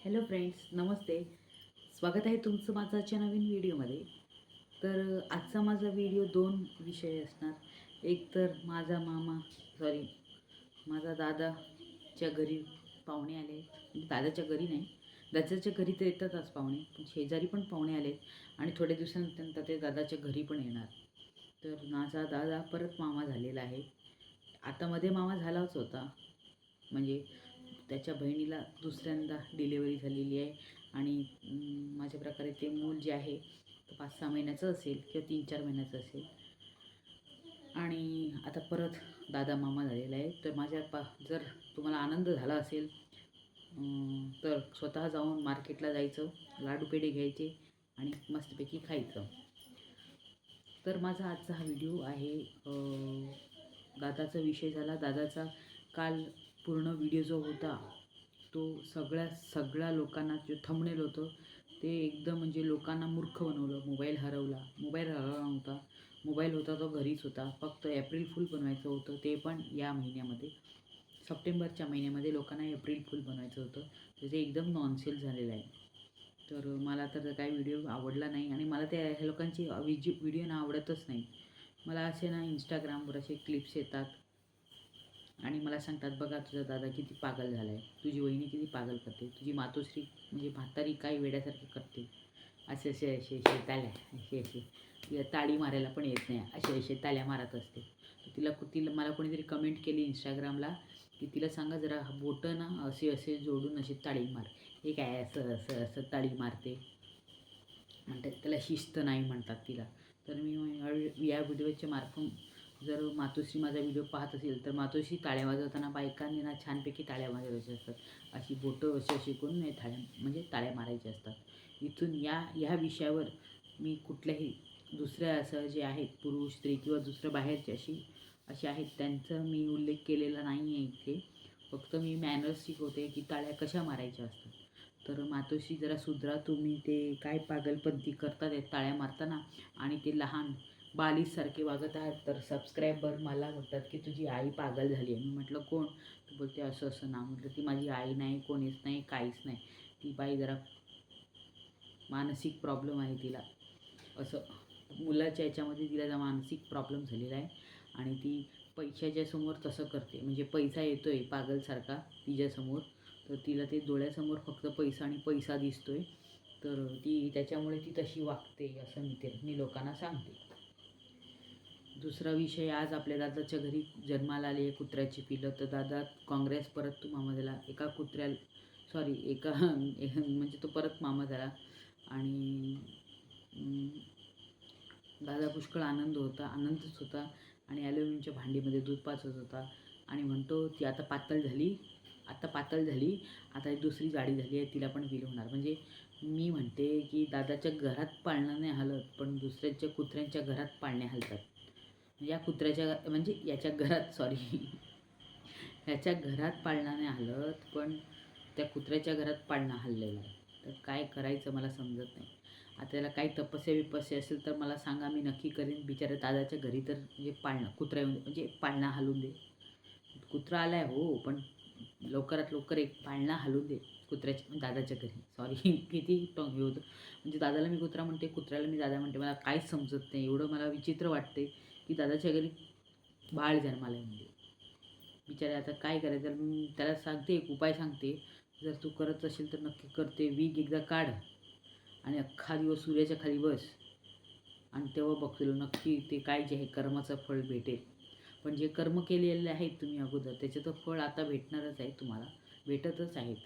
Hello friends, नमस्ते. स्वागत आहे तुमचं माझं आजच्या नवीन व्हिडिओमध्ये. तर आजचा माझा व्हिडिओ दोन विषय असणार. एक तर माझा दादाच्या घरी पाहुणे आले. म्हणजे दादाच्या घरी नाही, दादाच्या घरी तर येतातच पाहुणे, पण शेजारी पण पाहुणे आले आणि थोड्या दिवसानंतर ते दादाच्या घरी पण येणार. तर माझा दादा परत मामा झालेला आहे. आता मध्ये मामा झालाच होता, म्हणजे त्याच्या बहिणीला दुसऱ्यांदा डिलिव्हरी झालेली आहे आणि माझ्या प्रकारे ते मूल जे आहे ते 5-6 महिन्याचं असेल किंवा 3-4 महिन्याचं असेल आणि आता परत दादा मामा झालेला आहे. तर जर तुम्हाला आनंद झाला असेल तर स्वतः जाऊन मार्केटला जायचं, लाडू पेढे घ्यायचे आणि मस्तपैकी खायचं. तर माझा आजचा हा व्हिडिओ आहे. दादाचा विषय झाला. दादाचा काल पूर्ण व्हिडिओ जो होता तो सगळ्या लोकांना जे थंबनेल होतं ते एकदम म्हणजे लोकांना मूर्ख बनवलं. मोबाईल हरवला नव्हता. मोबाईल होता तो घरीच होता. फक्त एप्रिल फूल बनवायचं होतं, ते पण या महिन्यामध्ये, सप्टेंबरच्या महिन्यामध्ये लोकांना एप्रिल फूल बनवायचं होतं. तर ते एकदम नॉनसेन्स झालेलं आहे. तर मला तर काही व्हिडिओ आवडला नाही आणि मला त्या ह्या लोकांची व्हिडिओ ना आवडतच नाही. मला असे ना इंस्टाग्रामवर असे क्लिप्स येतात आणि मला सांगतात, बघा तुझा दादा किती पागल झाला आहे, तुझी वहिनी किती पागल करते, तुझी मातोश्री म्हणजे म्हातारी काय वेड्यासारखी करते, असे ताल्या, तिला ताडी मारायला पण येत नाही, असे ताल्या मारत असते. तिला मला कोणीतरी कमेंट केली इंस्टाग्रामला की तिला सांगा जरा बोटं ना असे जोडून अशी ताळी मार. हे काय असं ताळी मारते म्हणतात, त्याला शिस्त नाही म्हणतात तिला. तर मी या व्हिडिओच्या मार्फत, जर मातोश्री माझा व्हिडिओ पाहत असेल तर मातोश्री ताळ्या वाजवताना बायकांनी ना छानपैकी ताळ्या वाजवायच्या असतात. अशी बोटं अशी करून नाही ताळ्या मारायच्या असतात. इथून ह्या विषयावर मी कुठल्याही दुसऱ्या असं जे आहेत पुरुष स्त्री किंवा दुसरं बाहेरचे असे आहेत त्यांचा मी उल्लेख केलेला नाही आहे इथे. फक्त मी मॅनर्स शिकवते की टाळ्या कशा मारायच्या असतात. तर मातोश्री जरा सुधरा तुम्ही, ते काय पागलपंथी करतात आहे टाळ्या मारताना आणि ते लहान बालिशसारखे वागत आहात. तर सबस्क्रायबर मला म्हणतात की तुझी आई पागल झाली आहे. मी म्हटलं कोण? तर बोलते असं असं ना. म्हटलं ती माझी आई नाही, कोणीच नाही, काहीच नाही. ती बाई जरा मानसिक प्रॉब्लेम आहे तिला, असं मुलाच्या याच्यामध्ये तिला जरा मानसिक प्रॉब्लेम झालेला आहे आणि ती पैशाच्या समोर तसं करते. म्हणजे पैसा येतो आहे पागलसारखा तिच्यासमोर, तर तिला ते डोळ्यासमोर फक्त पैसा आणि पैसा दिसतो आहे. तर त्याच्यामुळे ती तशी वागते असं मी लोकांना सांगते. दुसरा विषय, आज आपल्या दादाच्या घरी जन्माला आली आहे कुत्र्याची पिलं. तर दादा काँग्रेस परत तो मामा झाला. म्हणजे तो परत मामा झाला आणि दादा पुष्कळ आनंदच होता आणि ॲल्युमिनियमच्या भांडीमध्ये दूध पाजत होता आणि म्हणतो ती आता पातळ झाली, आता एक दुसरी जाडी झाली आहे, तिला पण फील होणार. म्हणजे मी म्हणते की दादाच्या घरात पाळणं नाही हलत, पण दुसऱ्याच्या कुत्र्यांच्या घरात पाळणे हलतात. या कुत्र्याच्या म्हणजे याच्या घरात ह्याच्या घरात पाळणं नाही हलत, पण त्या कुत्र्याच्या घरात पाळणं हललेलं आहे. तर काय करायचं मला समजत नाही. आता त्याला काही तपस्या असेल तर मला सांगा, मी नक्की करेन. बिचाऱ्या दादाच्या घरी तर म्हणजे म्हणजे पाळणा हलवून दे. कुत्रा आला आहे हो, पण लवकरात लवकर एक पाळणा हलवून दे कुत्र्याच्या दादाच्या घरी. किती हे होतं. म्हणजे दादाला मी कुत्रा म्हणते, कुत्र्याला मी दादा म्हणते. मला काहीच समजत नाही. एवढं मला विचित्र वाटते की दादाच्या घरी बाळ जन्माला येऊन दे. बिचारे आता काय करायचं. मी त्याला सांगते, एक उपाय सांगते, जर तू करत असेल तर नक्की करते. वीग एकदा काढ आणि अख्खा दिवस सूर्याच्या खाली बस आणि तेव्हा बघतो नक्की ते काय जे आहे कर्माचं फळ भेटेल. पण जे कर्म केलेले आहेत तुम्ही अगोदर, त्याचं फळ आता भेटणारच आहे तुम्हाला, भेटतच आहेत.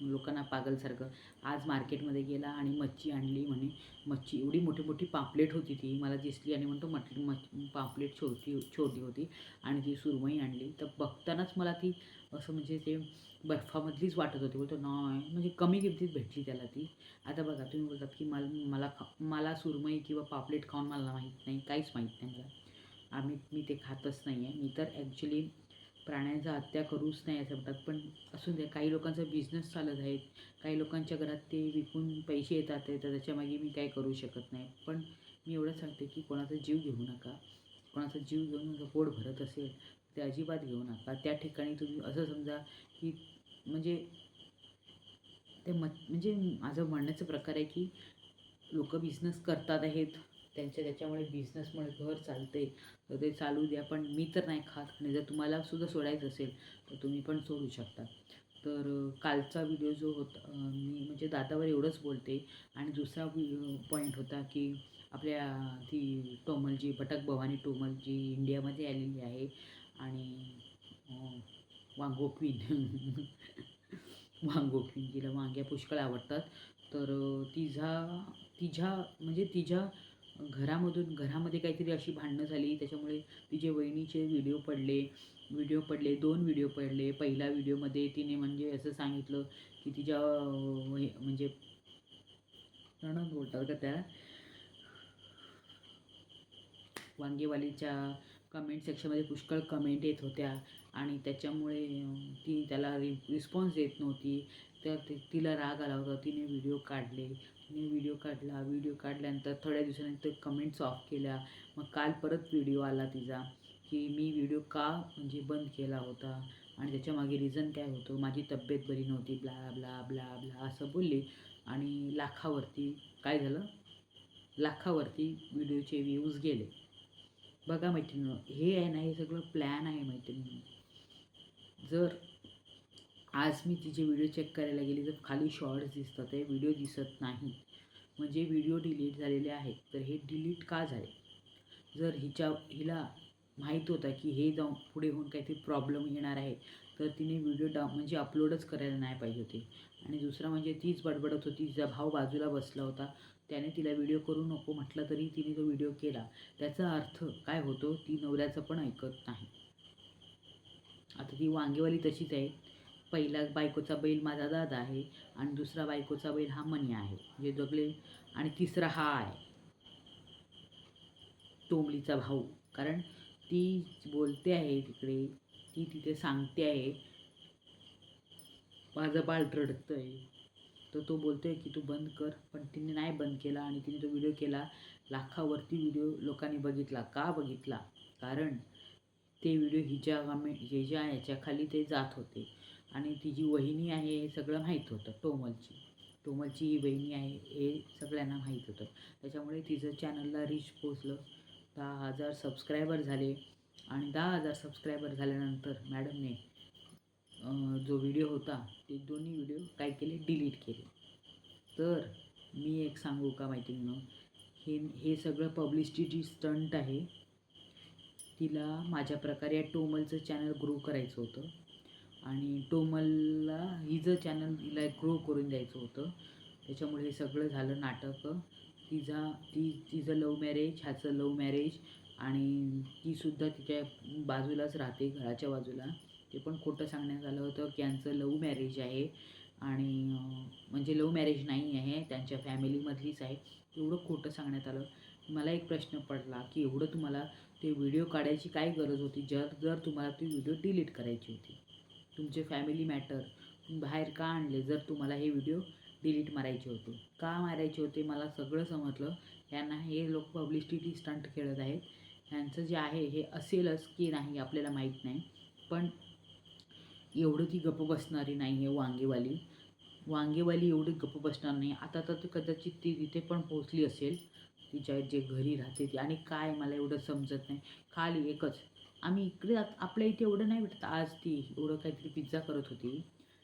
लोकांना पागलसारखं. आज मार्केटमध्ये गेला आणि मच्छी आणली म्हणे. मच्छी एवढी मोठी मोठी पापलेट होती, ती मला दिसली आणि म्हणतो पापलेट छोटी होती आणि ती सुरमई आणली. तर बघतानाच मला ती असं म्हणजे ते बर्फामधलीच वाटत होती. बोलतो नाही, म्हणजे कमी किमतीत भेटली त्याला ती. आता बघा तुम्ही बोलतात की मला सुरमई किंवा पापलेट खाऊन मला माहीत नाही, काहीच माहीत नाही मला. मी ते खातच नाही आहे. मी तर ॲक्च्युली प्राण्यांचा हत्या करूच नाही असं म्हणतात. पण असू द्या, काही लोकांचा बिझनेस चालत आहेत, काही लोकांच्या घरात ते विकून पैसे येतात आहे, तर त्याच्यामागे मी काही करू शकत नाही. पण मी एवढं सांगते की कोणाचा जीव घेऊ नका. कोणाचा जीव घेऊन जर पोट भरत असेल ते अजिबात घेऊ नका. त्या ठिकाणी तुम्ही असं समजा की म्हणजे ते म्हणजे माझं म्हणण्याचा प्रकार आहे की लोक बिझनेस करतात आहेत, त्याच्यामुळे बिझनेसमुळे घर चालते, तर ते चालू द्या. पण मी तर नाही खात, आणि जर तुम्हाला सुद्धा सोडायचं असेल तर तुम्ही पण सोडू शकता. तर कालचा व्हिडिओ जो होता, मी म्हणजे दादावर एवढंच बोलते. आणि दुसरा पॉईंट होता की आपल्या ती टोमल जी भटक भवानी टोमल जी इंडियामध्ये आलेली आहे, आणि वांगो क्वीन वांगो क्वीन, तिला वांग्या पुष्कळ आवडतात. तर तिच्या म्हणजे तिच्या घरामध्ये काहीतरी अशी भांडणं झाली, त्याच्यामुळे तिचे वहिनीचे व्हिडिओ पडले 2 व्हिडिओ पडले. पहिल्या व्हिडिओमध्ये तिने म्हणजे असं सांगितलं की तिच्या म्हणजे नणंद बोलतात का त्या वांगेवालीच्या कमेंट सेक्शनमध्ये पुष्कळ कमेंट येत होत्या, आणि त्याच्यामुळे ती त्याला रिस्पॉन्स देत नव्हती. तर तिला राग आला होता. तिने व्हिडिओ काढल्यानंतर थोड्या दिवसानंतर कमेंट्स ऑफ केल्या. मग काल परत व्हिडिओ आला तिचा की मी व्हिडिओ का म्हणजे बंद केला होता, आणि त्याच्यामागे रिझन काय होतं, माझी तब्येत बरी नव्हती, ब्ला ब्ला ब्ला ब्ला असं बोलली. आणि काय झालं, लाखावरती व्हिडिओचे व्ह्यूज गेले. बघा मैत्रिणी, हे आहे ना, हे सगळं प्लॅन आहे मैत्रिणी. जर आज मी तिचे व्हिडिओ चेक करायला गेली तर खाली शॉर्ट्स दिसतात आहे, व्हिडिओ दिसत नाही. म्हणजे व्हिडिओ डिलीट झालेले आहेत. तर हे डिलीट का झाले? जर हिला माहीत होता की हे जाऊन पुढे होऊन काहीतरी प्रॉब्लेम येणार आहे, तर तिने व्हिडिओ म्हणजे अपलोडच करायला नाही पाहिजे होते. आणि दुसरा म्हणजे तीच बडबडत होती, तिचा भाऊ बाजूला बसला होता, त्याने तिला व्हिडिओ करू नको म्हटलं तरी तिने तो व्हिडिओ केला. त्याचा अर्थ काय होतो, ती नवऱ्याचं पण ऐकत नाही. आता ती वांगेवाली तशीच आहे. पहिला बायकोचा बैल माझा दादा आहे, आणि दुसरा बायकोचा बैल हा मनी आहे, जे जगले. आणि तिसरा हा आहे टोमलीचा भाऊ. कारण ती बोलते आहे तिकडे, ती तिथे सांगते आहे माझं बाळ रडतं आहे, तर तो बोलतो आहे की तू बंद कर. पण तिने नाही बंद केला, आणि तिने तो व्हिडिओ केला. लाखावरती व्हिडिओ लोकांनी बघितला. का बघितला? कारण ते व्हिडिओ हिच्या ह्याच्याखाली ते जात होते, आणि तिची वहिनी आहे हे सगळं माहीत होतं. टोमलची ही वहिनी आहे हे सगळ्यांना माहीत होतं. त्याच्यामुळे तिचं चॅनलला रीच पोचलं. 10,000 सबस्क्रायबर झाले. आणि 10,000 सबस्क्रायबर झाल्यानंतर मॅडमने जो व्हिडिओ होता ते दोन्ही व्हिडिओ काय केले, डिलीट केले. तर मी एक सांगू का मैत्रिणींनो, हे सगळं पब्लिसिटी स्टंट आहे. तिला माझ्या प्रकारे या टोमलचं चॅनल ग्रो करायचं होतं, आणि टोमलला हिचं चॅनल हिला ग्रो करून द्यायचं होतं. त्याच्यामुळे हे सगळं झालं नाटक. तिचं लव्ह मॅरेज, ह्याचं लव्ह मॅरेज, आणि तीसुद्धा तिच्या बाजूलाच राहते, घराच्या बाजूला. ते पण खोटं सांगण्यात आलं होतं की यांचं लव्ह मॅरेज आहे, आणि म्हणजे लव्ह मॅरेज नाही आहे, त्यांच्या फॅमिलीमधलीच आहे, एवढं खोटं सांगण्यात आलं. मला एक प्रश्न पडला की एवढं तुम्हाला ते व्हिडिओ काढायची काय गरज होती, जर तुम्हाला ती व्हिडिओ डिलीट करायची होती. तुमचे फॅमिली मॅटर बाहेर का आणले, जर तुम्हाला हे व्हिडिओ डिलीट मारायचे होते? का मारायचे होते मला सगळं समजलं. यांना हे लोक पब्लिसिटी स्टंट खेळत आहेत. ह्यांचं जे आहे हे असेलच की नाही आपल्याला माहीत नाही, पण एवढं ती गप्प बसणारी नाही आहे वांगेवाली एवढी गप्प बसणार नाही. आता तर कदाचित ती तिथे पण पोहोचली असेल, तिच्या जे घरी राहते ती. आणि काय मला एवढं समजत नाही, खाली एकच आम्ही इकडे आपल्या इथे एवढं नाही भेटत. आज ती एवढं काहीतरी पिझ्झा करत होती,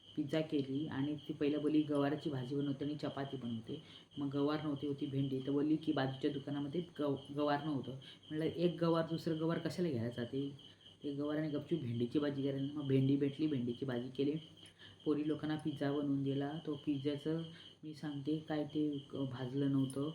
पिझ्झा केली, आणि ती पहिलं बोलली गवाराची भाजी बनवते आणि चपाती बनवते. मग गवार नव्हती, होती भेंडी. तर बोलली की बाजूच्या दुकानामध्ये गवार नव्हतं. म्हटलं एक गवार दुसरं गवार कशाला घ्यायला जाते, ते गवाराने गपचूप भेंडीची भाजी करायला. मग भेंडी भेटली, भेंडीची भाजी केली. पोरी लोकांना पिझ्झा बनवून दिला. तो पिझ्झाचं मी सांगते काय ते भाजलं नव्हतं,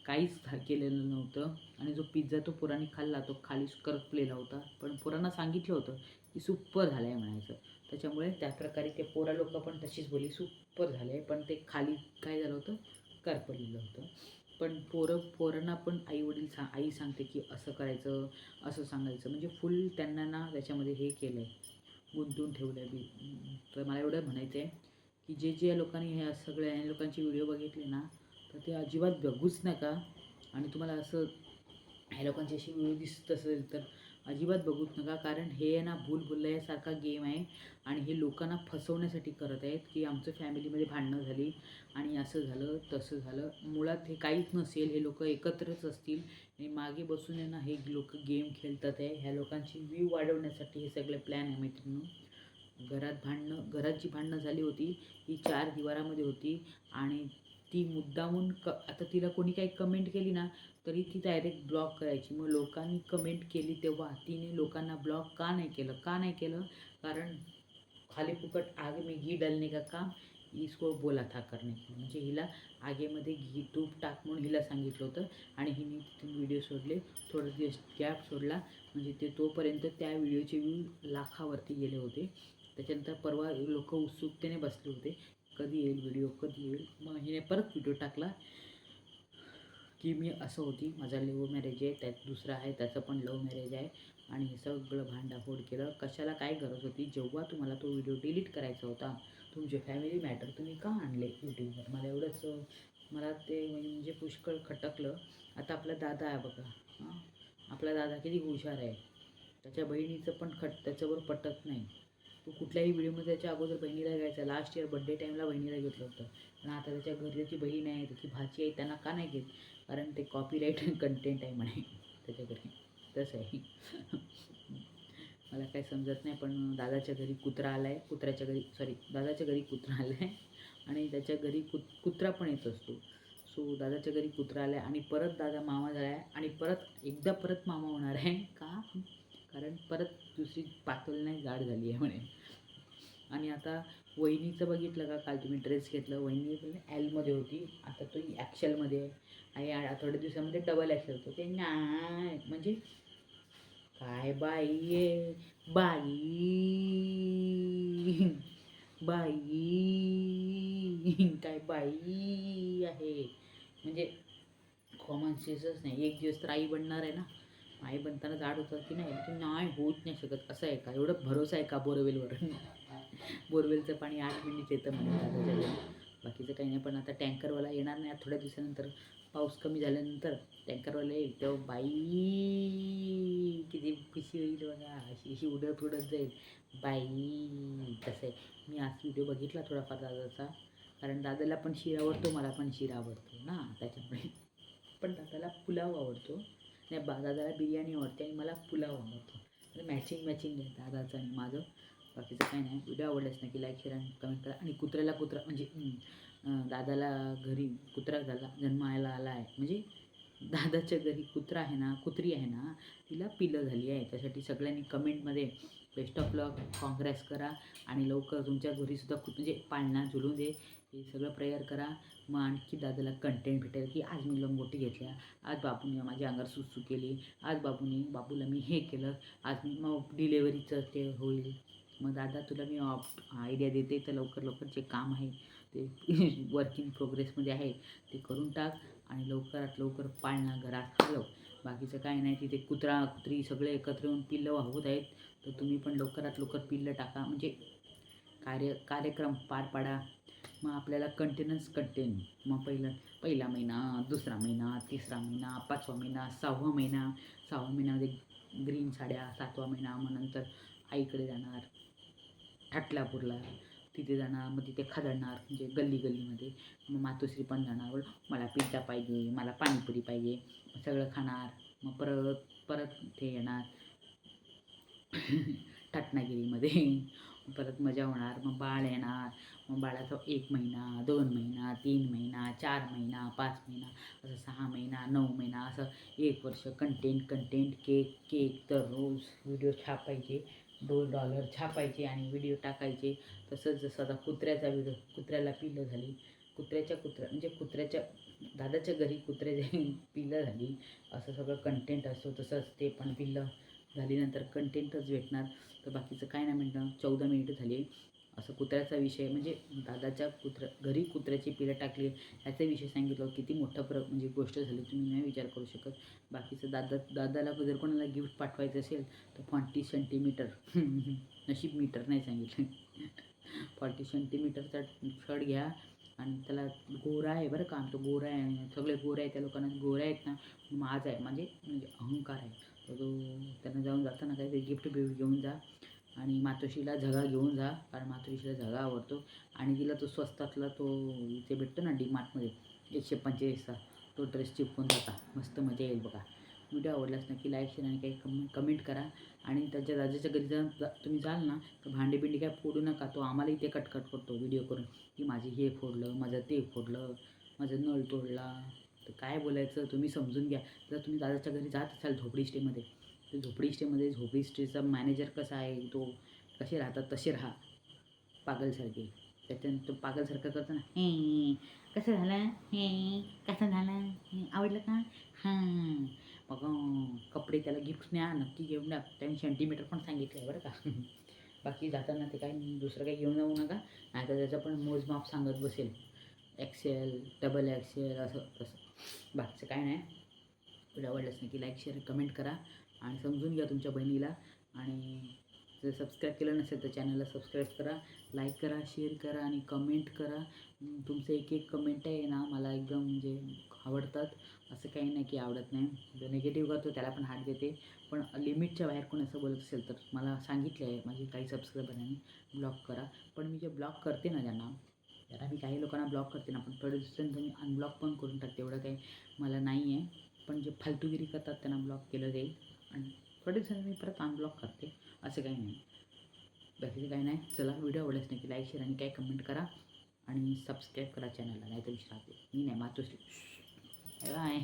काहीच केलेलं नव्हतं. आणि जो पिझ्झा तो पोरांनी खाल्ला तो खाली करपलेला होता. पण पोरांना सांगितलं होतं की सुपर झालं आहे म्हणायचं. त्याच्यामुळे त्याप्रकारे ते पोरा लोकं पण तशीच बोलली सुपर झालं आहे, पण ते खाली काय झालं होतं, करपलेलं होतं. पण पोरांना पण आई सांगते की असं करायचं, असं सांगायचं, म्हणजे फुल त्यांना ना त्याच्यामध्ये हे केलं आहे, गुंतवून ठेवलं आहे. तर मला एवढं म्हणायचं आहे की जे लोकांनी ह्या सगळ्या लोकांचे व्हिडिओ बघितले ना, तर ते अजिबात बघूच नका. आणि तुम्हाला असं ह्या लोकांची अशी व्हिडिओ दिसत असेल तर अजिबात बघूच नका, कारण हे आहे ना भूलभुलैयासारखा गेम आहे आणि हे लोकांना फसवण्यासाठी करत आहेत की आमचं फॅमिलीमध्ये भांडणं झाली आणि असं झालं तसं झालं. मुळात हे काहीच नसेल, हे लोक एकत्रच असतील आणि मागे बसून आहे ना हे लोक गेम खेळतात आहे. ह्या लोकांची व्ह्यू वाढवण्यासाठी हे सगळे प्लॅन आहे मैत्रिणी. घरात जी भांडणं झाली होती ही 4 दिवारामध्ये होती आणि ती मुद्दामून आता तिला कोणी काही कमेंट केली ना तरी ती डायरेक्ट ब्लॉक करायची. मग लोकांनी कमेंट केली तेव्हा तिने लोकांना ब्लॉक का नाही केलं? कारण खाली फुकट आग में घी डालने का काम इसको बोला था करने को. म्हणजे हिला आगेमध्ये तूप टाक म्हणून हिला सांगितलं होतं आणि हिने तिथून व्हिडिओ सोडले. थोडं दिवस गॅप सोडला म्हणजे ते तोपर्यंत त्या व्हिडिओचे व्ह्यू लाखावरती गेले होते. त्याच्यानंतर परवा लोक उत्सुकतेने बसले होते कधी येईल व्हिडिओ, कधी येईल. मग हिने परत व्हिडिओ टाकला की मी असं होती, माझा लव्ह मॅरेज आहे, त्यात दुसरा आहे त्याचं पण लव्ह मॅरेज आहे आणि हे सगळं भांडाफोड केलं. कशाला काय गरज होती? जेव्हा तुम्हाला तो व्हिडिओ डिलीट करायचा होता, तुमचे फॅमिली मॅटर तुम्ही का आणले यूट्यूबवर? मला ते म्हणजे पुष्कळ खटकलं. आता आपला दादा आहे बघा, आपला दादा किती हुशार आहे. त्याच्या बहिणीचं पण त्याच्यावर पटत नाही. तो कुठल्याही व्हिडिओमध्ये त्याच्या अगोदर बहिणीला घ्यायचा. लास्ट इयर बड्डे टाईमला बहिणीला घेतलं होतं. पण आता त्याच्या घरी त्याची बहीण आहे, त्याची भाची आहे, त्यांना का नाही घेत? कारण ते कॉपीराईट कंटेंट आहे म्हणे त्याच्या घरी. तसं आहे. मला काही समजत नाही. पण दादाच्या घरी कुत्रा आला आहे, दादाच्या घरी कुत्रा आला आहे आणि त्याच्या घरी कुत्रा पण येत असतो. सो दादाच्या घरी कुत्रा आला आहे आणि परत दादा मामा झाला आहे आणि परत मामा होणार आहे. का? कारण परत दुसरी पातळ नाही जाड झाली आहे म्हणे. आणि आता वहिनीचं बघितलं का? काल तुम्ही ड्रेस घेतलं, वहिनी एलमध्ये होती, आता तो ॲक्सेलमध्ये आहे आणि थोड्या दिवसामध्ये डबल ॲक्सेल होतो. ते नाही म्हणजे काय बाई आहे, बाई काय बाई आहे. म्हणजे कॉमन सेन्सच नाही. एक दिवस तर आई बनणार आहे ना, आई बनताना जाड होतं की नाही? ते नाही होत नाही शकत. असं आहे का? एवढं भरोसा आहे का बोरवेलवर? बोरवेलचं पाणी 8 मिनिट येतं म्हणे दादाच्या घरी. बाकीचं काही नाही. पण आता टँकरवाला येणार नाही. थोड्या दिवसानंतर पाऊस कमी झाल्यानंतर टँकरवाला येईल तेव्हा बाई किती खुशी होईल बघा. अशी उडत जाईल बाई. कसं आहे, मी आज व्हिडिओ बघितला थोडाफार दादाचा, कारण दादाला पण शिरा आवडतो, मला पण शिरा आवडतो ना, त्याच्यामुळे. पण दादाला पुलाव आवडतो नाही, दादाला बिर्याणी आवडते आणि मला पुलाव आवडतो. तर मॅचिंग आहे दादाचं आणि माझं. बाकीचं काही नाही. व्हिडिओ आवडल्यास नक्की लाईक, शेअर आणि कमेंट करा. आणि कुत्रा म्हणजे दादाला घरी कुत्रा जन्मायला आला आहे. म्हणजे दादाच्या घरी कुत्री आहे ना, तिला पिलं झाली आहे. त्यासाठी सगळ्यांनी कमेंटमध्ये बेस्ट ऑफ लक, काँग्रेस करा आणि लवकर तुमच्या घरीसुद्धा म्हणजे पाळणा झुलून दे, हे सगळं प्रेयर करा. मग आणखी दादाला कंटेंट भेटेल की आज मी लंगोटी घेतल्या, आज बाबूने माझ्या अंगावर सुसू केली, आज बाबूला मी हे केलं, आज मग डिलेवरीचं ते होईल. मग दादा तुला मी आयडिया देते, तर लवकर जे काम आहे ते वर्क इन प्रोग्रेसमध्ये आहे ते करून टाक आणि लवकरात लवकर पाळणा घरात हलव. बाकीचं काय नाही. तिथे कुत्री सगळे एकत्र येऊन पिल्लं वाहवत आहेत, तर तुम्ही पण लवकरात लवकर पिल्लं टाका. म्हणजे कार्यक्रम पार पाडा. मग आपल्याला कंटेन मग पहिला महिना, दुसरा महिना, तिसरा महिना, 5वा महिना, 6वा महिना. 6व्या महिन्यामध्ये ग्रीन साड्या, 7वा महिना. मग नंतर आईकडे जाणार ठाटलापूरला, तिथे जाणार. मग तिथे खदडणार म्हणजे गल्लीमध्ये. मग मातोश्री पण जाणार, मला पिझ्झा पाहिजे, मला पाणीपुरी पाहिजे, सगळं खाणार. मग परत ते येणार रत्नागिरीमध्ये. परत मजा होणार. मग बाळ येणार. मग बाळाचा 1 महिना, 2 महिना, 3 महिना, 4 महिना, 5 महिना, असं 6 महिना, 9 महिना, असं 1 वर्ष. कंटेंट केक तर रोज व्हिडिओ छापायचे, $2 छापायचे आणि व्हिडिओ टाकायचे. तसंच जसं आता कुत्र्याला पिल्लं झाली, कुत्र्याच्या दादाच्या घरी कुत्र्याची पिल्लं झाली, असं सगळं कंटेंट असतो. तसंच ते पण पिल्लं झाल्यानंतर कंटेंटच भेटणार. तर बाकीचं काय नाही म्हणणं. 14 मिनिटं झाली. असं कुत्र्याचा विषय म्हणजे दादाच्या घरी कुत्र्याची पिल्लं टाकली ह्याचा विषय सांगितलं. किती मोठा म्हणजे गोष्ट झाली, तुम्ही नाही विचार करू शकत. बाकीचं दादाला जर कोणाला गिफ्ट पाठवायचं असेल तर 40 सेंटीमीटर नशीब मीटर नाही सांगितलं 40 सेंटीमीटरचा शर्ट घ्या आणि त्याला गोरा आहे बरं का, तो गोरा आहे, सगळे गोरे आहे, त्या लोकांना गोरे आहेत ना, माझा आहे म्हणजे अहंकार आहे. तर तो त्यांना जाऊन जाताना काहीतरी गिफ्ट घेऊन जा आणि मातोश्रीला झगा घेऊन जा, कारण मातोश्रीला झगा आवडतो आणि तिला तो स्वस्तातला तो इथे भेटतो ना डीमार्टमध्ये 145चा तो ड्रेस चिपकून जाता. मस्त मजा येईल बघा. व्हिडिओ आवडल्यास नक्की लाईक शेअर आणि काही कमेंट करा. आणि त्याच्या दादाच्या घरी तुम्ही जाल ना तर भांडी काय फोडू नका. तो आम्हाला इथे कटकट करतो व्हिडिओ करून की माझी हे फोडलं, माझं ते फोडलं, माझं नळ तोडला. तर काय बोलायचं तुम्ही समजून घ्या. जर तुम्ही दादाच्या घरी जात असाल झोपडी स्टेमध्ये, तर झोपडी स्टेचा मॅनेजर कसा आहे, तो कसे राहतात तसे राहा पागलसारखे. त्याच्यानंतर तो पागलसारखं करतो ना, हे कसं झालं, हे कसं झालं, हे आवडलं का, हां मग कपडे त्याला गिफ्ट न्या, नक्की घेऊन द्या. त्याने सेंटीमीटर पण सांगितलं आहे बरं का. बाकी जाताना ते काही दुसरं काही घेऊन जाऊ नका, नाही तर त्याचं पण मोजमाप सांगत बसेल. एक्सेल, डबल एक्सेल असं तसं. बाकीचं काय नाही. व्हिडिओ आवडल्यास नक्की लाईक शेअर कमेंट करा आणि समजून घ्या तुमच्या बहिणीला. आणि जर सबस्क्राईब केलं नसेल तर चॅनलला सबस्क्राईब करा, लाईक करा, शेअर करा आणि कमेंट करा. तुमचं एक एक कमेंट आहे ना मला एकदम म्हणजे आवडतात. असं काही नाही की आवडत नाही. जो निगेटिव्ह करतो त्याला पण हात देते, पण लिमिटच्या बाहेर कोणी असं बोलत असेल तर मला सांगितलं आहे माझी काही सबस्क्रायबरांनी ब्लॉक करा. पण मी जे ब्लॉक करते ना त्याला मी काही लोकांना ब्लॉक करते ना, पण थोड्या दिवसांनी मी अनब्लॉक पण करून टाकते. एवढं काही मला नाही आहे. पण जे फालतूगिरी करतात त्यांना ब्लॉक केलं जाईल आणि थोड्या दिवसांनी मी परत अनब्लॉक करते. असं काही नाही. बाकीचं काही नाही. चला व्हिडिओ आवडल्यास नक्की लाईक शेअर आणि काही कमेंट करा आणि सबस्क्राईब करा चॅनलला, नाही तर विश्रांती मी नाही मातोश्री. बाय.